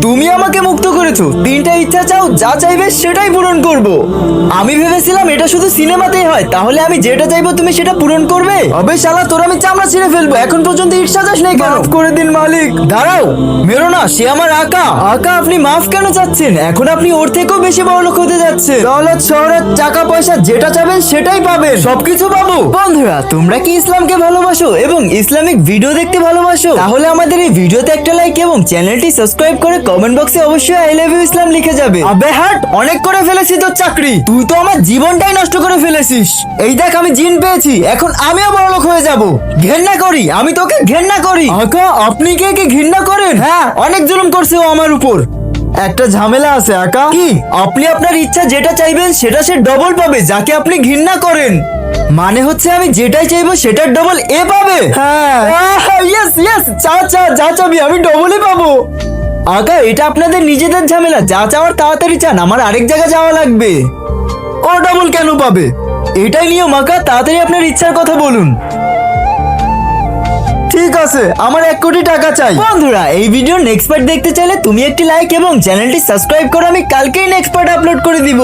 তুমি আমাকে মুক্ত করেছো, তিনটা ইচ্ছা চাও, যা চাইবে সেটাই পূরণ করব। আমি ভেবেছিলাম এটা শুধু সিনেমাতেই হয়, তাহলে আমি যেটা চাইবো তুমি সেটা পূরণ করবে। আবে শালা, তোর আমি চামড়া ছিঁড়ে ফেলবো। এখন পর্যন্ত ইট সাজাস নাই কেন? মাফ করে দিন মালিক। দাঁড়াও, মেরো না, সে আমার আকা। আকা, আপনি মাফ কেন চাচ্ছেন? এখন আপনি ওর থেকেও বেশি বড়লোক হতে যাচ্ছে। দৌলত, শহরের টাকা পয়সা যেটা চাবেন সেটাই পাবেন, সবকিছু পাবো। বন্ধুরা, তোমরা কি ইসলামকে ভালোবাসো এবং ইসলামিক ভিডিও দেখতে ভালোবাসো? তাহলে আমাদের এই ভিডিওতে একটা লাইক এবং চ্যানেলটি সাবস্ক্রাইব করে কমেন্ট বক্সে অবশ্যই আই লাভ ইউ ইসলাম লিখে যাবে। আবে হাট, অনেক করে ফেলেছি তোর চাকরি। তুই তো আমার জীবনটাই নষ্ট করে ফেলেছিস। এই দেখ, আমি জিন পেয়েছি, এখন আমিও বড়লোক হয়ে যাব। ঘেন্না করি, আমি তোকে ঘেন্না করি। আকা, আপনি কে কে ঘৃণা করেন? হ্যাঁ, অনেক জুলুম করছে ও আমার উপর। একটা ঝামেলা আছে আকা। কি? আপনি আপনার ইচ্ছা যেটা চাইবেন সেটা সে ডবল পাবে, যাকে আপনি ঘৃণা করেন। মানে হচ্ছে আমি যেটাই চাইবো সেটার ডবল এ পাবে। হ্যাঁ, ইয়েস ইয়েস, চা চা, যা চাবি আমি ডবলই পাবো। আকা, এটা আপনাদের নিজেদের ঝামেলা, যা চাওয়ার তাড়াতাড়ি চান, আমার আরেক জায়গায় যাওয়া লাগবে। ও ডবল কেন পাবে? এটাই নিয়ম আকা, তাড়াতাড়ি আপনার ইচ্ছার কথা বলুন। ঠিক আছে, আমার 1 কোটি টাকা চাই। বন্ধুরা, এই ভিডিও নেক্সট পার্ট দেখতে চাইলে তুমি একটি লাইক এবং চ্যানেলটি সাবস্ক্রাইব করো। আমি কালকেই নেক্সট পার্ট আপলোড করে দিব।